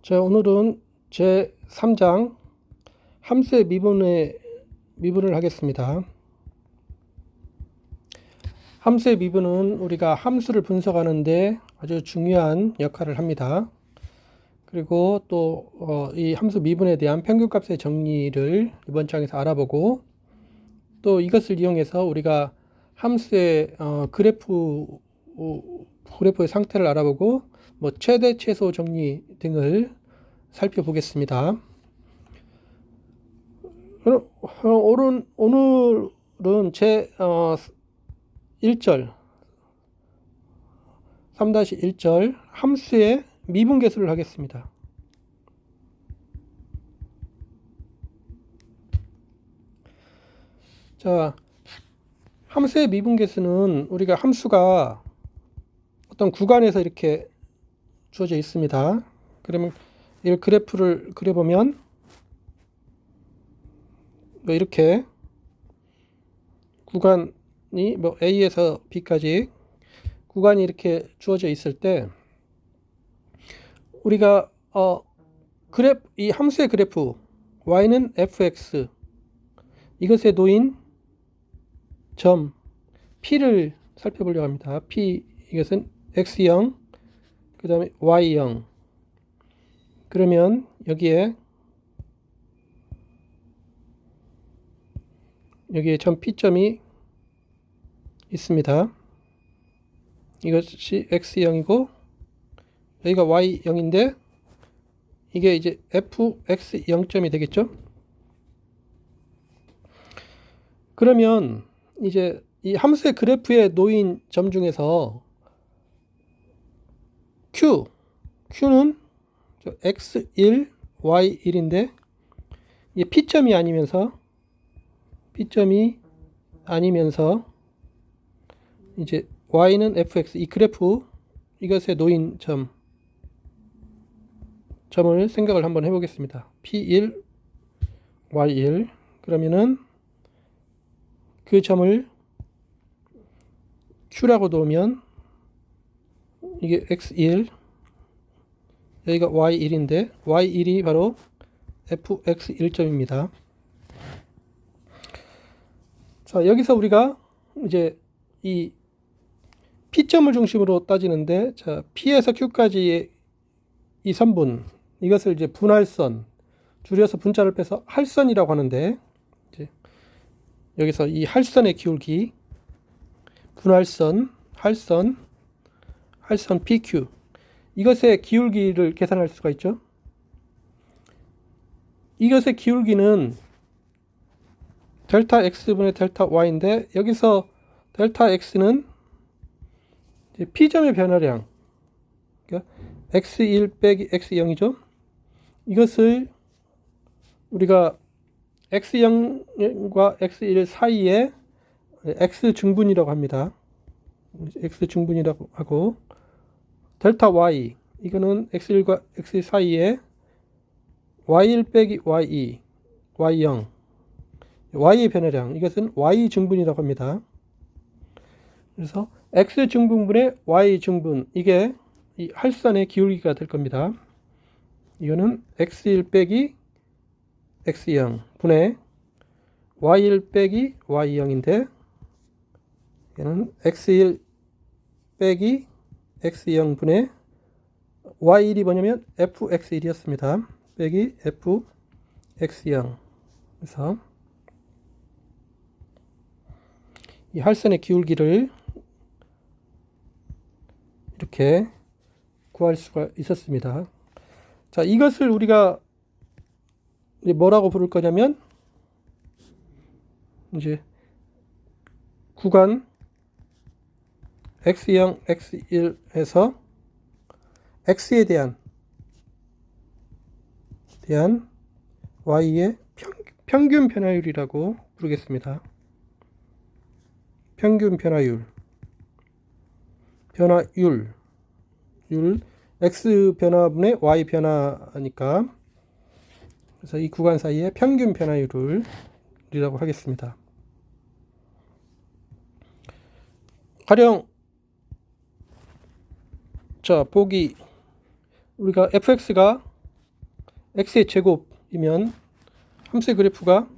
자, 오늘은 제 3장 함수의 미분을 하겠습니다. 함수의 미분은 우리가 함수를 분석하는데 아주 중요한 역할을 합니다. 그리고 또 이 함수 미분에 대한 평균값의 정리를 이번 장에서 알아보고, 또 이것을 이용해서 우리가 함수의 그래프의 상태를 알아보고 최대 최소 정리 등을 살펴보겠습니다. 오늘은 제 1절 3-1절 함수의 미분계수를 하겠습니다. 자, 함수의 미분계수는 우리가 함수가 어떤 구간에서 이렇게 주어져 있습니다. 그러면 이 그래프를 그려보면 이렇게 구간이 A에서 B까지 구간이 이렇게 주어져 있을 때 우리가 이 함수의 그래프 y는 fx, 이것에 놓인 점 P를 살펴보려고 합니다. P, 이것은 x0, 그 다음에 y0. 그러면 여기에 점 P점이 있습니다. 이것이 x0이고 여기가 y0인데 이게 이제 fx0점이 되겠죠. 그러면 이제 이 함수의 그래프에 놓인 점 중에서 Q는 x1, y1인데 이게 P점이 아니면서 이제 y는 fx, 이 그래프 이것에 놓인 점을 생각을 한번 해보겠습니다. P1, Y1. 그러면은 그 점을 Q라고 놓으면 이게 X1, 여기가 Y1인데 Y1이 바로 FX1점입니다. 자, 여기서 우리가 이제 이 P점을 중심으로 따지는데, 자, P에서 Q까지의 이 선분, 이것을 이제 분할선, 줄여서 분자를 빼서 할선이라고 하는데, 이제 여기서 이 할선의 기울기, 분할선, 할선 PQ, 이것의 기울기를 계산할 수가 있죠. 이것의 기울기는 델타 X분의 델타 Y인데, 여기서 델타 X는 P점의 변화량, 그러니까 X1 빼기 X0이죠. 이것을 우리가 X0과 X1 사이에 X증분이라고 합니다. X증분이라고 하고, 델타 Y, 이거는 X1과 X2 사이에 Y1 빼기 Y2, Y0, Y의 변화량, 이것은 Y증분이라고 합니다. 그래서 X증분분의 Y증분, 이게 이 할선의 기울기가 될 겁니다. 이거는 X1 빼기 X0 분의 Y1 빼기 Y0인데, 얘는 X1 빼기 X0 분의 Y1이 뭐냐면 FX1이었습니다. 빼기 FX0. 그래서 이 할선의 기울기를 이렇게 구할 수가 있었습니다. 자, 이것을 우리가 이제 뭐라고 부를 거냐면, 이제 구간 x0, x1에서 x에 대한 y의 평균 변화율이라고 부르겠습니다. 평균 변화율, x 변화분의 y 변화니까, 그래서 이 구간 사이의 평균 변화율이라고 하겠습니다. 가령 자, 보기 우리가 fx가 x의 제곱이면 함수의 그래프가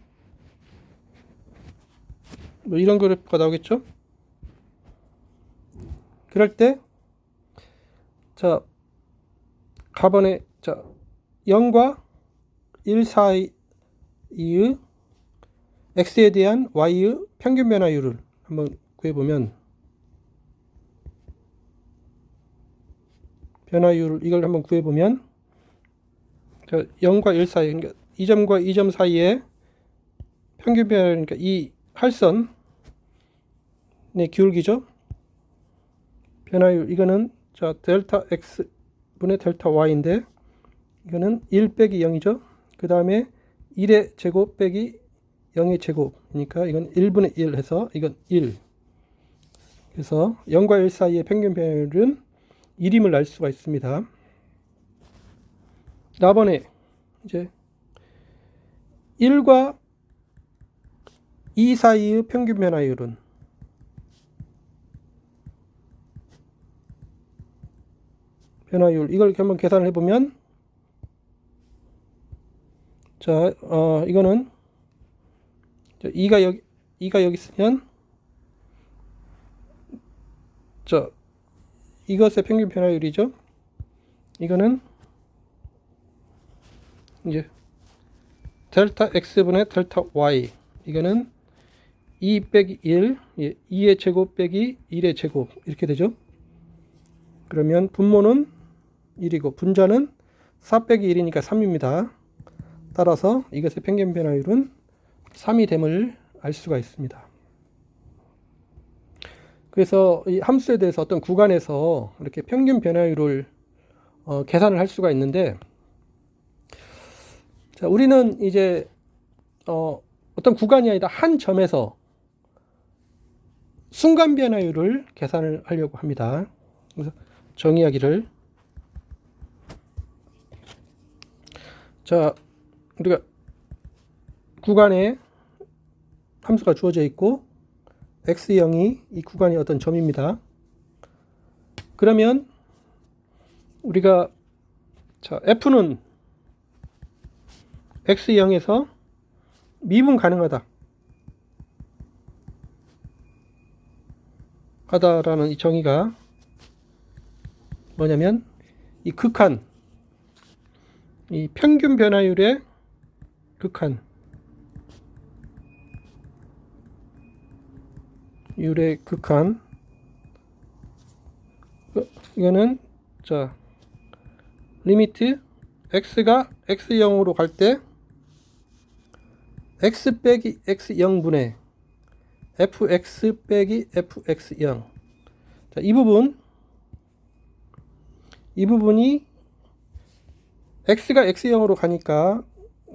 뭐 이런 그래프가 나오겠죠? 그럴 때, 자, 가번에, 자, 0과 1 사이의 x에 대한 y의 평균 변화율을 한번 구해보면, 이걸 한번 구해보면, 자, 0과 1 사이, 그러니까 이 점과 이 점 사이에 평균 변화율, 그러니까 이 할선의 기울기죠. 변화율, 이거는 자 델타 x 분의 델타 y인데, 이거는 1 빼기 0이죠. 그 다음에 1의 제곱 빼기 0의 제곱이니까 이건 1분의 1 해서 이건 1. 그래서 0과 1 사이의 평균 변화율은 1임을 알 수가 있습니다. 이번에 이제 1과 2 사이의 평균 변화율은 이걸 한번 계산을 해보면, 자, 이거는 2가 여기 있으면, 자, 이것의 평균 변화율이죠. 이거는 이제 델타 x분의 델타 y, 이거는 2 빼기 1, 2의 제곱 빼기 1의 제곱 이렇게 되죠. 그러면 분모는 1이고 분자는 4 빼기 1이니까 3입니다. 따라서 이것의 평균 변화율은 3이 됨을 알 수가 있습니다. 그래서 이 함수에 대해서 어떤 구간에서 이렇게 평균 변화율을 계산을 할 수가 있는데, 자, 우리는 이제 어떤 구간이 아니라 한 점에서 순간 변화율을 계산을 하려고 합니다. 그래서 정의하기를, 자, 우리가 구간에 함수가 주어져 있고 x0이 이 구간의 어떤 점입니다. 그러면 우리가, 자, f는 x0에서 미분 가능하다 하다라는 이 정의가 뭐냐면, 이 극한, 이 평균 변화율의 극한, 이거는 자 리미트 x가 x0으로 갈 때 x 빼기 x0분의 fx 빼기 fx0. 자, 이 부분이 x가 x0으로 가니까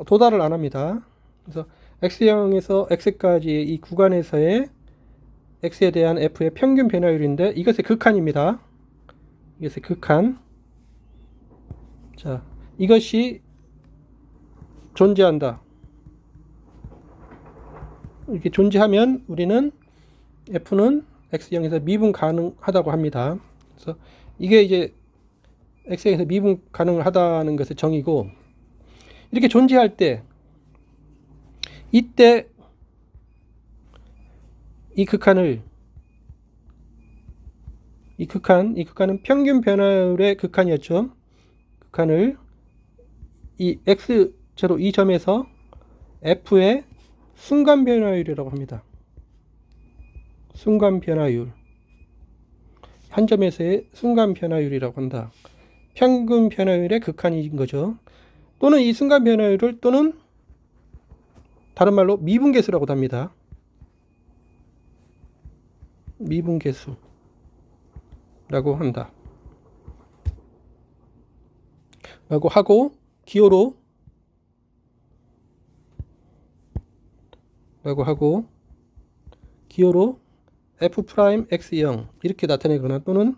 도달을 안 합니다. 그래서 x0에서 x까지의 이 구간에서의 x에 대한 f의 평균 변화율인데, 이것의 극한입니다. 이것의 극한. 자, 이것이 존재한다. 이렇게 존재하면 우리는 f는 x0에서 미분 가능하다고 합니다. 그래서 이게 이제 x0에서 미분 가능하다는 것의 정의고, 이렇게 존재할 때, 이때 이 극한은 평균 변화율의 극한이었죠. 극한을 이 x0 이 점에서 f의 순간 변화율이라고 합니다. 순간 변화율, 한 점에서의 순간 변화율이라고 한다. 평균 변화율의 극한인 거죠. 또는 이 순간 변화율을, 또는 다른 말로 미분계수라고도 합니다. 미분계수라고 한다. 라고 하고, 기호로 f'x0 이렇게 나타내거나, 또는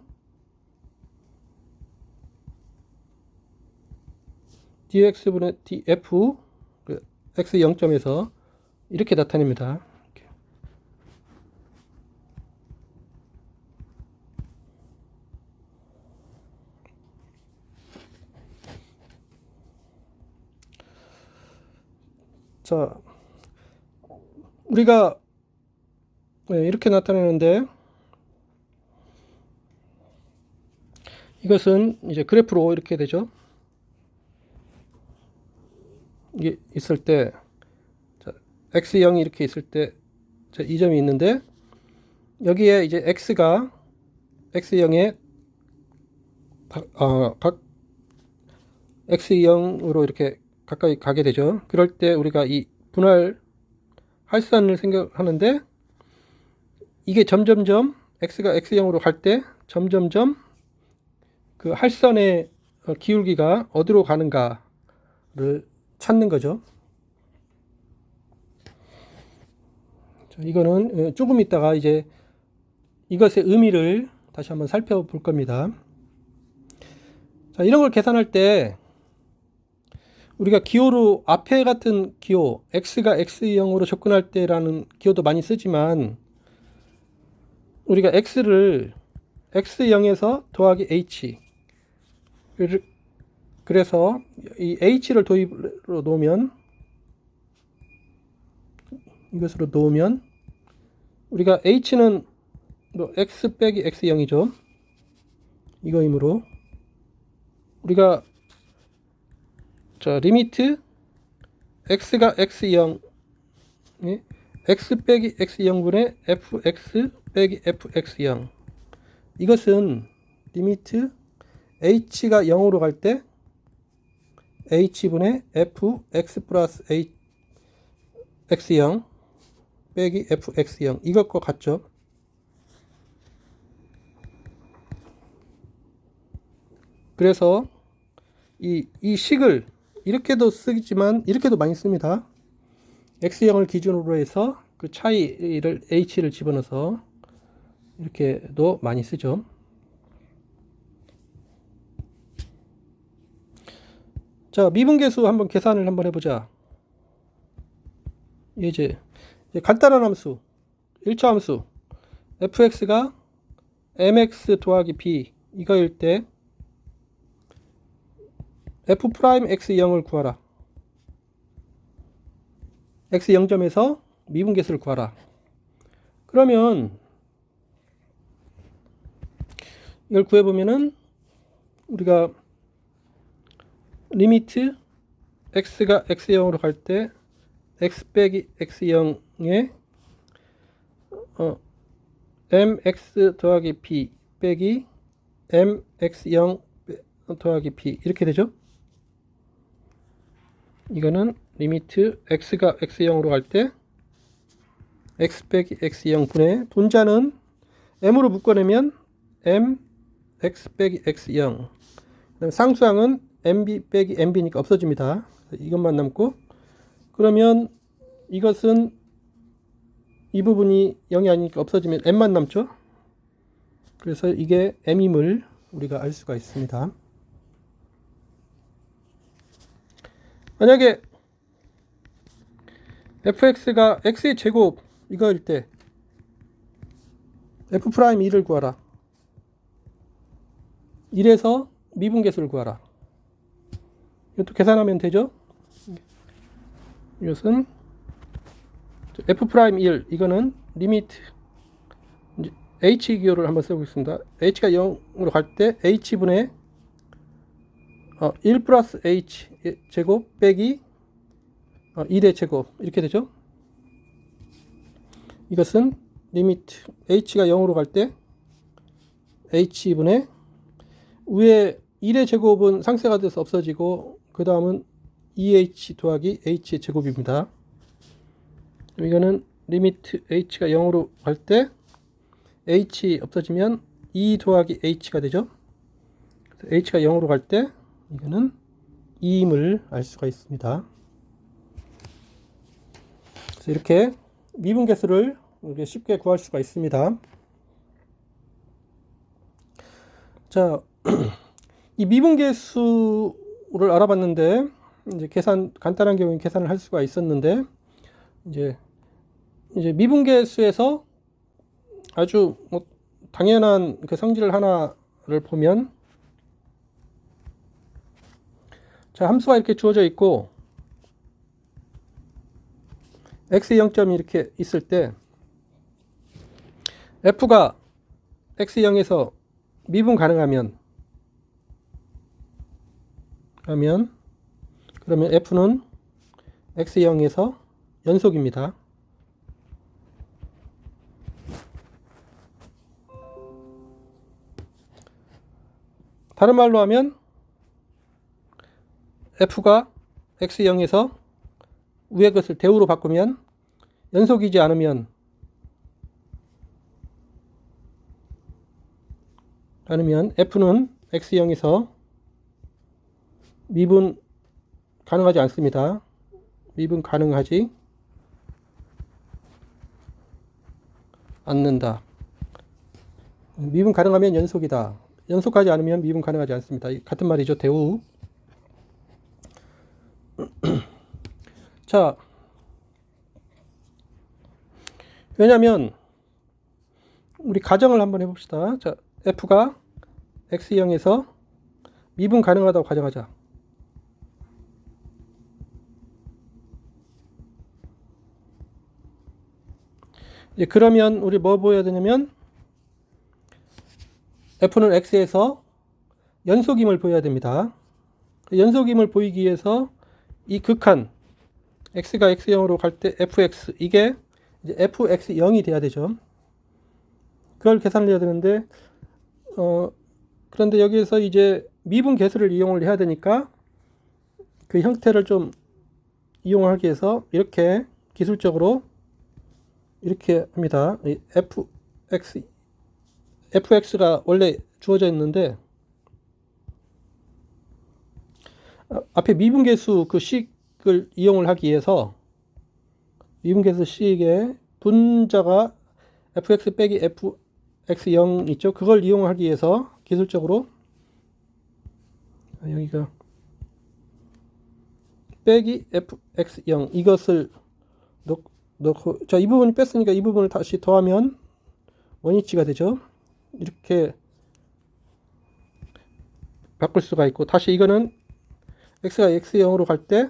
dx분의 df x 0점에서 이렇게 나타냅니다. 이렇게. 자, 우리가 이렇게 나타내는데, 이것은 이제 그래프로 이렇게 되죠. 이게 있을 때, 자, x0이 이렇게 있을 때, 자, 이 점이 있는데, 여기에 이제 x가 x0에 각 x0으로 이렇게 가까이 가게 되죠. 그럴 때 우리가 이 분할 할선을 생각하는데, 이게 점점점 x가 x0으로 갈 때 점점점 그 할선의 기울기가 어디로 가는가를 찾는 거죠. 자, 이거는 조금 있다가 이제 이것의 의미를 다시 한번 살펴볼 겁니다. 자, 이런 걸 계산할 때 우리가 기호로 앞에 같은 기호 x가 x0으로 접근할 때라는 기호도 많이 쓰지만, 우리가 x를 x0에서 더하기 h, 그래서 이 h를 도입으로 놓으면, 이것으로 놓으면 우리가 h는 x 빼기 x0이죠. 이거이므로 우리가 자, 리미트 x가 x0, x 빼기 x0분의 fx 빼기 fx0, 이것은 리미트 h가 0으로 갈 때 h분의 fx 플러스 x0 빼기 fx0, 이것과 같죠. 그래서 이 식을 이렇게도 쓰지만 이렇게도 많이 씁니다. x0을 기준으로 해서 그 차이를 h를 집어넣어서 이렇게도 많이 쓰죠. 자, 미분계수 한번 계산을 한번 해보자. 이제 간단한 함수, 1차 함수 fx가 mx 더하기 b 이거일 때 f 프라임 x0을 구하라. x0점에서 미분계수를 구하라. 그러면 이걸 구해보면은 우리가 리미트 x가 x0으로 갈 때 x 빼기 x0에 mx 더하기 b 빼기 mx0 더하기 b 이렇게 되죠. 이거는 리미트 x가 x0으로 갈 때 x 빼기 x0 분의 분자는 m으로 묶어내면 m x 빼기 x0, 상수항은 mb 빼기 mb니까 없어집니다. 이것만 남고, 그러면 이것은 이 부분이 0이 아니니까 없어지면 m만 남죠. 그래서 이게 m임을 우리가 알 수가 있습니다. 만약에 fx가 x의 제곱 이거일 때 f 프라임 2를 구하라. 1에서 미분계수를 구하라. 이것도 계산하면 되죠. 이것은 f 프라임 1, 이거는 리미트 h 기호를 한번 써보겠습니다. h가 0으로 갈 때 h분의 1 플러스 h 제곱 빼기 1의 제곱 이렇게 되죠. 이것은 리미트 h가 0으로 갈 때 h분의 위에 1의 제곱은 상쇄가 돼서 없어지고 그 다음은 2h 더하기 h의 제곱입니다. 이거는 리미트 h가 0으로 갈 때 h 없어지면 2 더하기 h가 되죠. h가 0으로 갈 때 이거는 2임을 알 수가 있습니다. 그래서 이렇게 미분계수를 우리가 쉽게 구할 수가 있습니다. 자, 이 미분계수를 알아봤는데, 이제 간단한 경우에 계산을 할 수가 있었는데, 이제 미분계수에서 아주 당연한 그 성질 하나를 보면, 자, 함수가 이렇게 주어져 있고, x 0점이 이렇게 있을 때 f가 x 0에서 미분 가능하면 그러면 f는 x 0에서 연속입니다. 다른 말로 하면 f가 x 0에서 위의 것을 대우로 바꾸면 연속이지 않으면 f는 x 0에서 미분 가능하지 않습니다. 미분 가능하지 않는다. 미분 가능하면 연속이다. 연속하지 않으면 미분 가능하지 않습니다. 같은 말이죠. 대우. 자, 왜냐면 우리 가정을 한번 해봅시다. 자, f가 x0에서 미분 가능하다고 가정하자. 이제 그러면 우리 뭐 보여야 되냐면 f는 x에서 연속임을 보여야 됩니다. 연속임을 보이기 위해서 이 극한 x가 x0으로 갈 때 fx 이게 이제 fx0이 돼야 되죠. 그걸 계산을 해야 되는데 그런데 여기에서 이제 미분 계수를 이용을 해야 되니까 그 형태를 좀 이용하기 위해서 이렇게 기술적으로 이렇게 합니다. fx가 원래 주어져 있는데 앞에 미분계수 그 식을 이용을 하기 위해서 미분계수 식의 분자가 fx 빼기 fx0 있죠. 그걸 이용하기 위해서 기술적으로 여기가 빼기 fx0 이것을 넣고 자, 이 부분이 뺐으니까 이 부분을 다시 더하면 원위치가 되죠. 이렇게 바꿀 수가 있고 다시 이거는 x가 x0으로 갈 때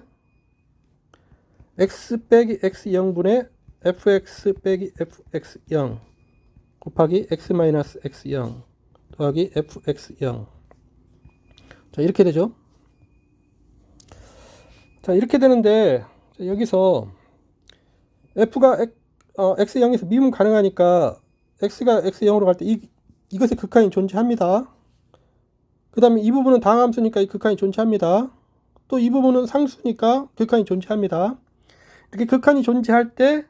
x 빼기 x0분의 fx 빼기 fx0 곱하기 x 마이너스 x0 더하기 fx0 자 이렇게 되죠. 자 이렇게 되는데 자, 여기서 f가 x0에서 미분 가능하니까 x가 x0으로 갈 때 이것의 극한이 존재합니다. 그 다음에 이 부분은 다항함수니까 이 극한이 존재합니다. 또 이 부분은 상수니까 극한이 존재합니다. 이렇게 극한이 존재할 때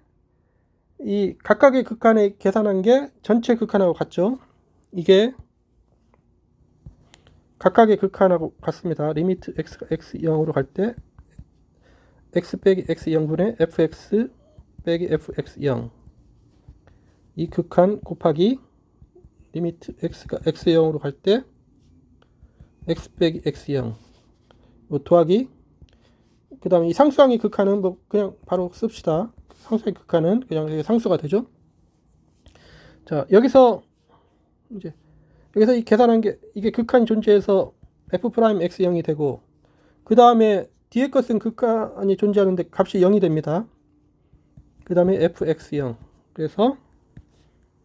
이 각각의 극한에 계산한 게 전체 극한하고 같죠. 이게 각각의 극한하고 같습니다. 리미트 x가 x0으로 갈 때 x 빼기 x0분의 fx 빼기 fx0 이 극한 곱하기 리미트 x가 x0으로 갈 때 x 빼기 x0 더하기 그 다음에 이 상수항의 극한은 뭐 그냥 바로 씁시다. 상수의 극한은 그냥 상수가 되죠. 자 여기서 이 계산한 게 이게 극한이 존재해서 f 프라임 x0이 되고 그 다음에 뒤에 것은 극한이 존재하는데 값이 0이 됩니다. 그 다음에 fx0 그래서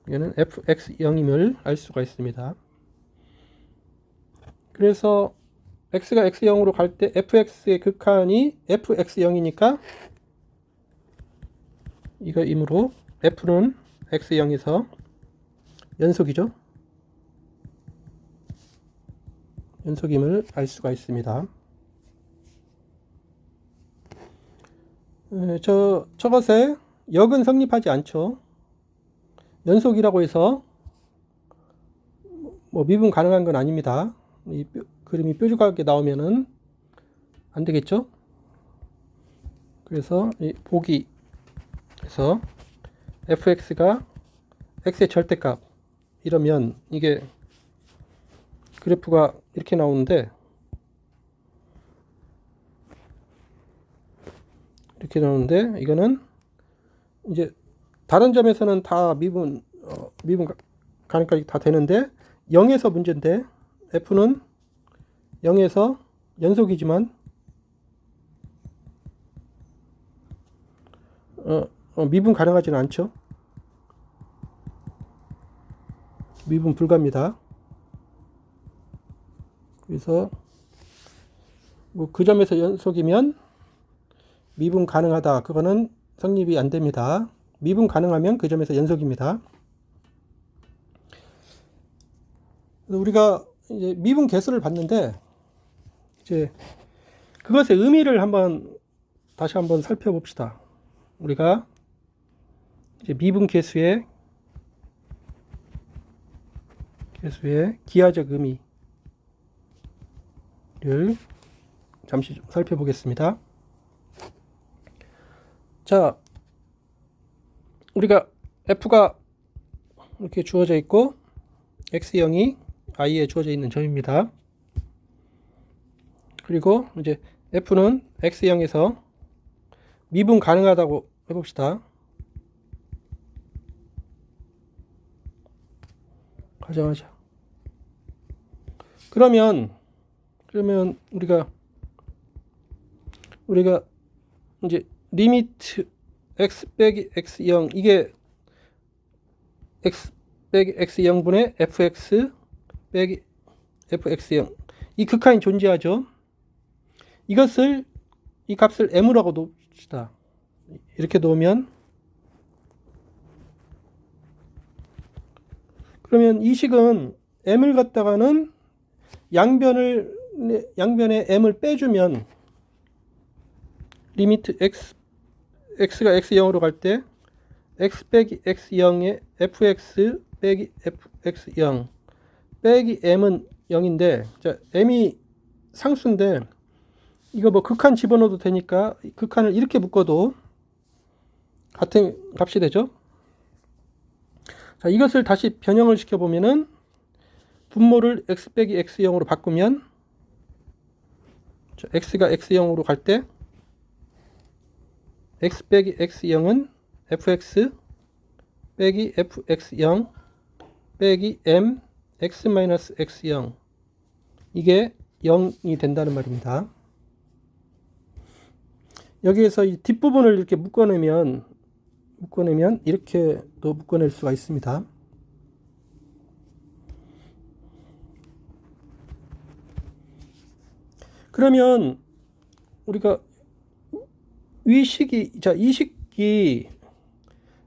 얘는 fx0임을 알 수가 있습니다. 그래서 x가 x0으로 갈 때 fx의 극한이 fx0이니까 이거이므로 f는 x0에서 연속이죠. 연속임을 알 수가 있습니다. 저것에 역은 성립하지 않죠. 연속이라고 해서 뭐 미분 가능한 건 아닙니다. 이 그림이 뾰족하게 나오면은 안 되겠죠. 그래서 이 보기에서 fx가 x의 절대값 이러면 이게 그래프가 이렇게 나오는데 이거는 이제 다른 점에서는 다 미분 가능까지 다 되는데 0에서 문제인데 f는 0에서 연속이지만 미분 가능하지는 않죠. 미분 불가입니다. 그래서 뭐 그 점에서 연속이면 미분 가능하다. 그거는 성립이 안 됩니다. 미분 가능하면 그 점에서 연속입니다. 우리가 이제 미분 계수를 봤는데 이제 그것의 의미를 다시 한번 살펴봅시다. 우리가 이제 미분 계수의 기하적 의미를 잠시 좀 살펴보겠습니다. 자, 우리가 f가 이렇게 주어져 있고 x0이 i에 주어져 있는 점입니다. 그리고 이제 f는 x0에서 미분 가능하다고 해봅시다. 가정하자. 그러면 우리가 이제 리미트 x 빼기 x0 이게 x 빼기 x0분의 fx 빼기 fx0 이 극한이 존재하죠. 이 값을 m으로 놓읍시다. 이렇게 놓으면 그러면 이 식은 m을 갖다가는 양변에 m을 빼주면 리미트 x가 x0으로 갈 때 x 빼기 x0의 fx 빼기 fx0 빼기 m은 0인데 자, m이 상수인데 이거 뭐 극한 집어넣어도 되니까 극한을 이렇게 묶어도 같은 값이 되죠. 자, 이것을 다시 변형을 시켜보면은 분모를 x 빼기 x0으로 바꾸면 자, x가 x0으로 갈 때 x 빼기 x0은 fx 빼기 fx0 빼기 m x 마이너스 x0 이게 0이 된다는 말입니다. 여기에서 이 뒷부분을 이렇게 묶어내면 이렇게도 묶어낼 수가 있습니다. 그러면 우리가 이 식이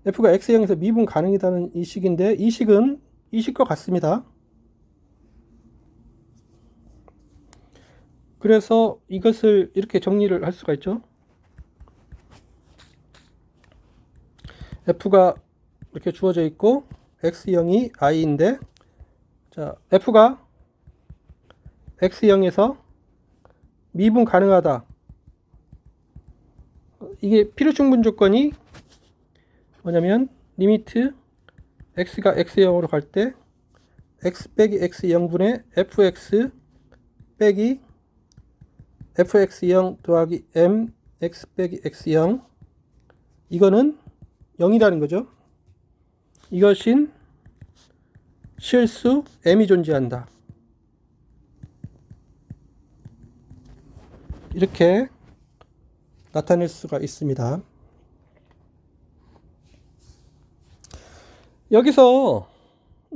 f가 x0에서 미분 가능이라는 이 식인데 이 식은 이 식과 같습니다. 그래서 이것을 이렇게 정리를 할 수가 있죠. f가 이렇게 주어져 있고 x0이 i인데 자, f가 x0에서 미분 가능하다. 이게 필요충분 조건이 뭐냐면 리미트 x가 x0으로 갈 때 x 빼기 x0분의 fx 빼기 fx0 더하기 m x 빼기 x0 이거는 0이라는 거죠. 이것인 실수 m이 존재한다. 이렇게 나타낼 수가 있습니다. 여기서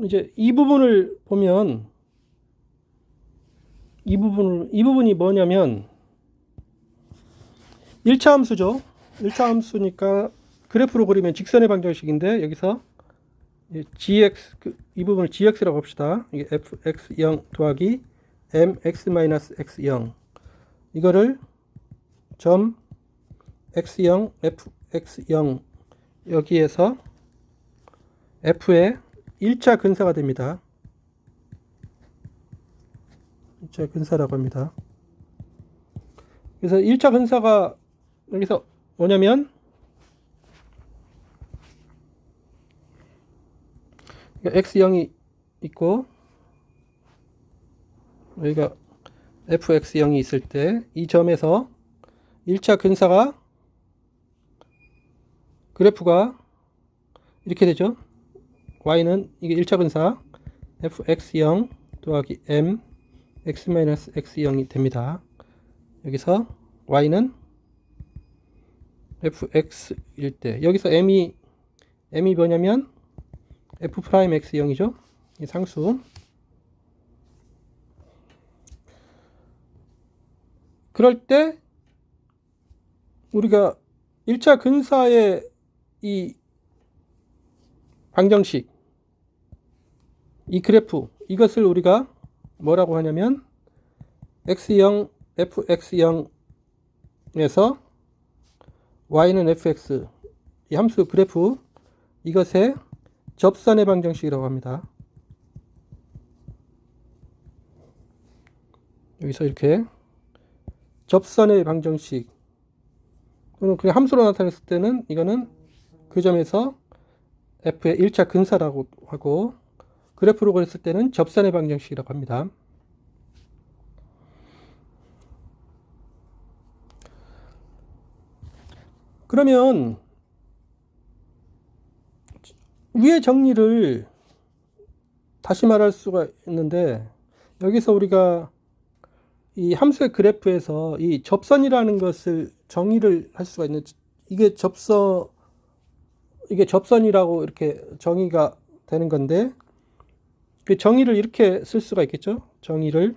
이제 이 부분을 보면 이 부분이 뭐냐면 1차 함수죠. 1차 함수니까 그래프로 그리면 직선의 방정식인데 여기서 gx 이 부분을 gx라고 합시다. 이게 fx0 더하기 mx-x0 이거를 점 x0 fx0 여기에서 f의 1차 근사가 됩니다. 1차 근사라고 합니다. 그래서 1차 근사가 여기서 뭐냐면 x0이 있고 여기가 fx0이 있을 때 이 점에서 1차 근사가 그래프가 이렇게 되죠. y는 이게 1차 근사 fx0 더하기 m x-x0이 됩니다. 여기서 y는 fx일 때 여기서 m이 뭐냐면 f 프라임 x 0이죠. 이 상수. 그럴 때 우리가 1차 근사의 이 방정식, 이 그래프, 이것을 우리가 뭐라고 하냐면 x0 fx0에서 y는 fx, 이 함수 그래프, 이것의 접선의 방정식이라고 합니다. 여기서 이렇게 접선의 방정식, 또는 그 함수로 나타냈을 때는 이거는 그 점에서 f의 1차 근사라고 하고, 그래프로 그렸을 때는 접선의 방정식이라고 합니다. 그러면 위의 정리를 다시 말할 수가 있는데, 여기서 우리가 이 함수의 그래프에서 이 접선이라는 것을 정의를 할 수가 있는, 이게 접선이라고 이렇게 정의가 되는 건데, 그 정의를 이렇게 쓸 수가 있겠죠. 정의를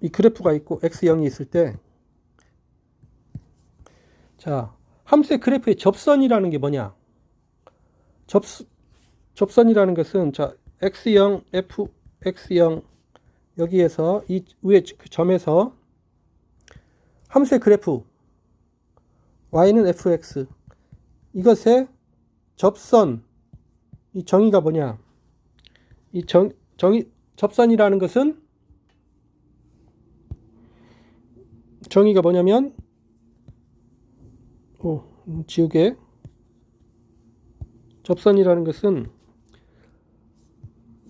이 그래프가 있고 x0이 있을 때, 자, 함수의 그래프의 접선이라는 게 뭐냐? 접선이라는 것은, 자, x0 fx0 여기에서 이 위에 그 점에서 함수의 그래프 y는 fx, 이것의 접선, 이 정의가 뭐냐? 이 접선이라는 것은 정의가 뭐냐면, 지우개. 접선이라는 것은,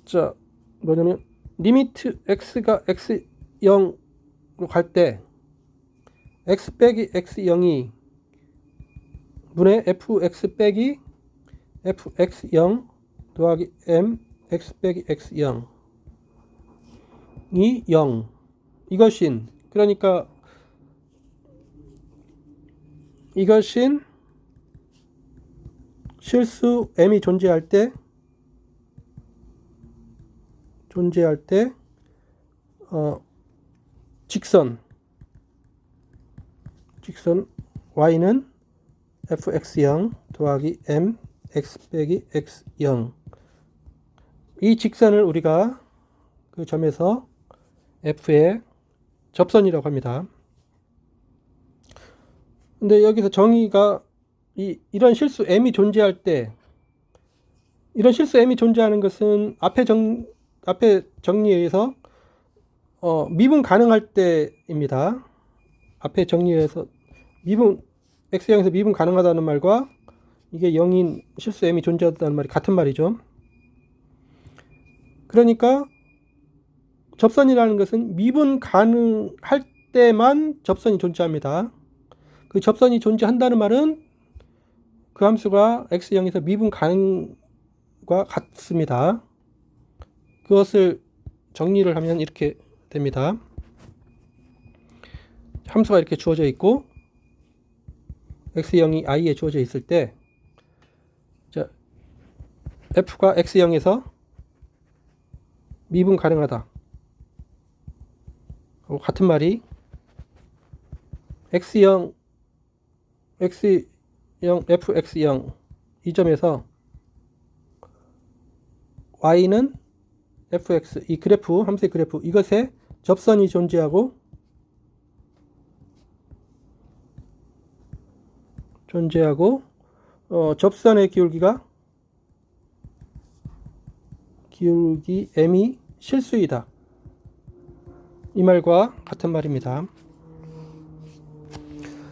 자, 뭐냐면 리미트 x가 x0으로 갈 때 x 빼기 x0이 분의 fx 빼기 fx0 더하기 m x 빼기 x0이 0, 이것인, 그러니까 이것인 실수 m이 존재할 때 직선 y는 fx0 더하기 m x 빼기 x0, 이 직선을 우리가 그 점에서 f의 접선이라고 합니다. 근데 여기서 정의가 이런 실수 m이 존재할 때, 이런 실수 m이 존재하는 것은 앞에 정리에 의해서 미분 가능할 때입니다. 앞에 정리해서 x0에서 미분 가능하다는 말과 이게 0인 실수 m이 존재한다는 말이 같은 말이죠. 그러니까 접선이라는 것은 미분 가능할 때만 접선이 존재합니다. 그 접선이 존재한다는 말은 그 함수가 x0에서 미분 가능과 같습니다. 그것을 정리를 하면 이렇게 됩니다. 함수가 이렇게 주어져 있고 x0이 i에 주어져 있을 때, 자, f가 x0에서 미분 가능하다 같은 말이 x0 fx0 이 점에서 y는 fx, 이 그래프, 함수의 그래프, 이것에 접선이 존재하고 접선의 기울기 m이 실수이다, 이 말과 같은 말입니다.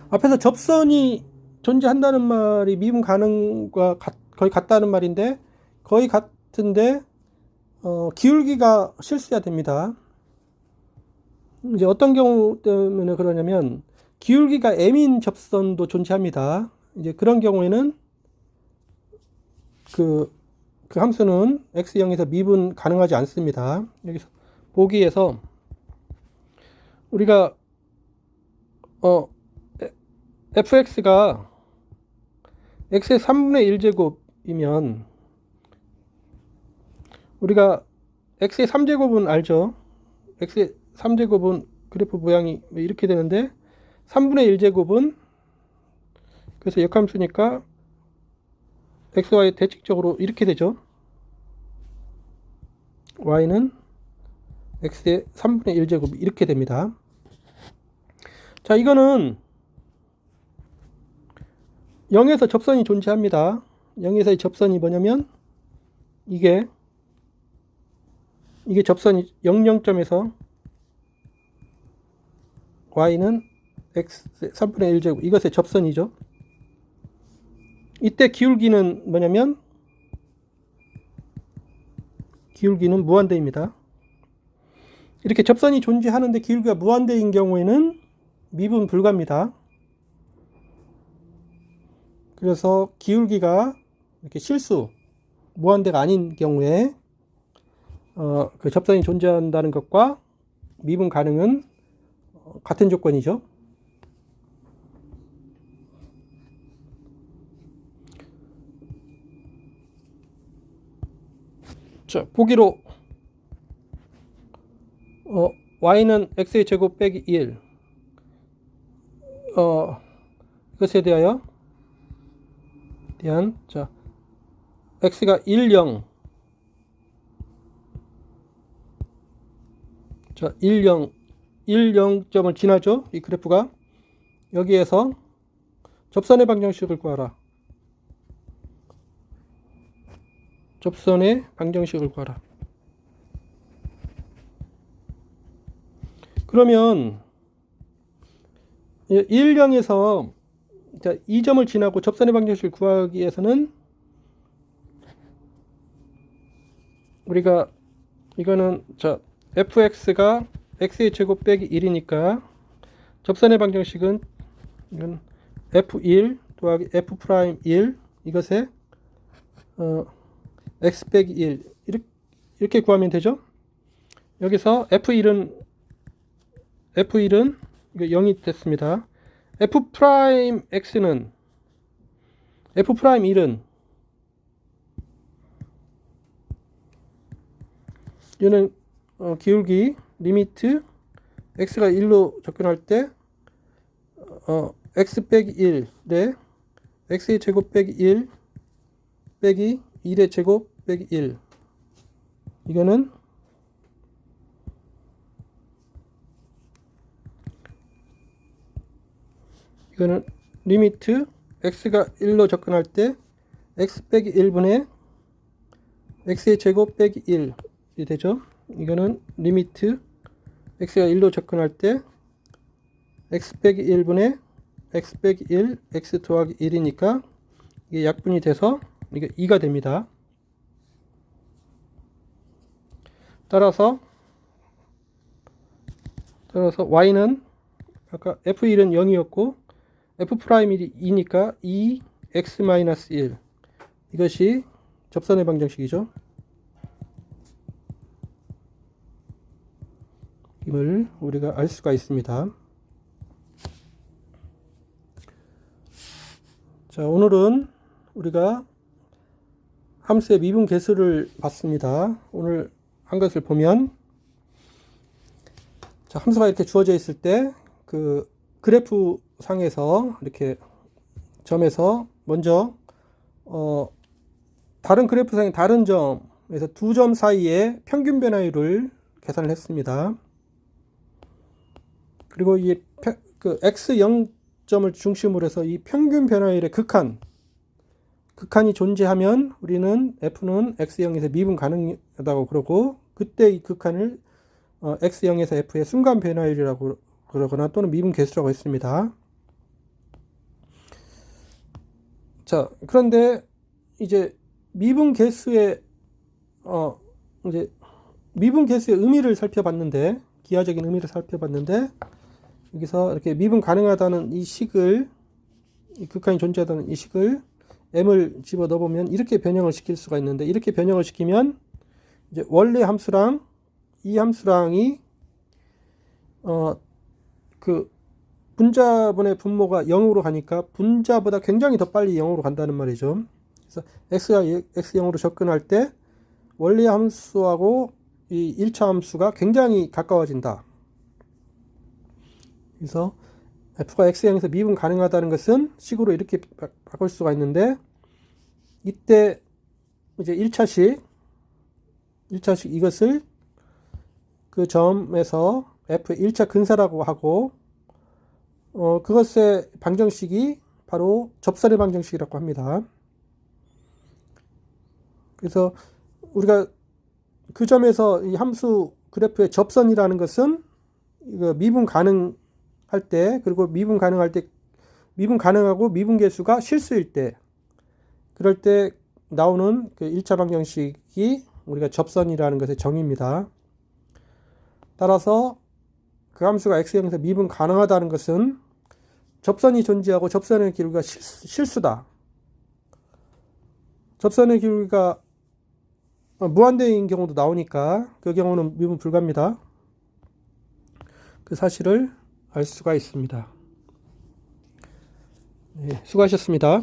앞에서 접선이 존재한다는 말이 미분 가능과 거의 같다는 말인데, 거의 같은데 기울기가 실수해야 됩니다. 이제 어떤 경우 때문에 그러냐면, 기울기가 m인 접선도 존재합니다. 이제 그런 경우에는 그 함수는 x0에서 미분 가능하지 않습니다. 여기서 보기에서 우리가 fx가 x의 3분의 1제곱이면 우리가 x의 3제곱은 알죠? x의 3제곱은 그래프 모양이 이렇게 되는데 3분의 1제곱은 그래서 역함수니까 xy 대칭적으로 이렇게 되죠. y는 x의 3분의 1제곱이 이렇게 됩니다. 자, 이거는 0에서 접선이 존재합니다. 0에서의 접선이 뭐냐면 이게 접선이 00점에서 y는 x 3분의 1제곱 이것의 접선이죠. 이때 기울기는 뭐냐면 기울기는 무한대입니다. 이렇게 접선이 존재하는데 기울기가 무한대인 경우에는 미분 불가입니다. 그래서 기울기가 이렇게 실수 무한대가 아닌 경우에 그 접선이 존재한다는 것과 미분 가능은 같은 조건이죠. 자, 보기로 y는 x의 제곱 빼기 1 이것에 대한 자 x가 1, 0 자 1, 0 1, 0점을 지나죠. 이 그래프가 여기에서 접선의 방정식을 구하라. 접선의 방정식을 구하라. 그러면 1, 0에서 자, 2점을 지나고 접선의 방정식을 구하기 위해서는 우리가 이거는 자 fx가 x의 제곱 빼기 1이니까 접선의 방정식은 이건 f1 더하기 f'1 이것에 x 빼기 1 이렇게 구하면 되죠. 여기서 f1은 이거 0이 됐습니다. f'x는 f'1은 이거는 기울기 리미트 x가 1로 접근할 때 x 빼기 1에 x의 제곱 빼기 1 빼기 1의 제곱 빼기 1 이거는 리미트 x가 1로 접근할 때 x 빼기 1분의 x의 제곱 빼기 1이 되죠. 이거는 리미트 x가 1로 접근할 때 x 빼기 1분의 x 빼기 1 x 더하기 1이니까 이게 약분이 돼서 이게 2가 됩니다. 따라서 y는 아까 f1은 0이었고 f'1이 2니까 2x-1 이것이 접선의 방정식이죠. 임을 우리가 알 수가 있습니다. 자, 오늘은 우리가 함수의 미분 계수를 봤습니다. 오늘 한 것을 보면 자, 함수가 이렇게 주어져 있을 때 그 그래프 상에서 이렇게 점에서 먼저 다른 그래프 상의 다른 점에서 두 점 사이의 평균 변화율을 계산을 했습니다. 그리고 이 그 x0점을 중심으로 해서 이 평균 변화율의 극한이 존재하면 우리는 f는 x0에서 미분 가능하다고 그러고 그때 이 극한을 x0에서 f의 순간 변화율이라고 그러거나 또는 미분 계수라고 했습니다. 자, 그런데 이제 미분 계수의 의미를 살펴봤는데 기하적인 의미를 살펴봤는데 여기서 이렇게 미분 가능하다는 이 식을 이 극한이 존재하다는 이 식을 m을 집어 넣어보면 이렇게 변형을 시킬 수가 있는데 이렇게 변형을 시키면 이제 원래 함수랑 이 함수랑이 그 분자분의 분모가 0으로 가니까 분자보다 굉장히 더 빨리 0으로 간다는 말이죠. 그래서 x가 x0으로 접근할 때 원리 함수하고 이 1차 함수가 굉장히 가까워진다. 그래서 f가 x에서 미분 가능하다는 것은 식으로 이렇게 바꿀 수가 있는데, 이때 이제 1차식 이것을 그 점에서 f의 1차 근사라고 하고, 그것의 방정식이 바로 접선의 방정식이라고 합니다. 그래서 우리가 그 점에서 이 함수 그래프의 접선이라는 것은 이거 미분 가능할 때, 그리고 미분 가능하고 미분 계수가 실수일 때, 그럴 때 나오는 그 1차 방정식이 우리가 접선이라는 것의 정의입니다. 따라서 그 함수가 x에서 미분 가능하다는 것은 접선이 존재하고 접선의 기울기가 실수다. 접선의 기울기가 무한대인 경우도 나오니까 그 경우는 미분 불가입니다. 그 사실을 알 수가 있습니다. 네, 수고하셨습니다.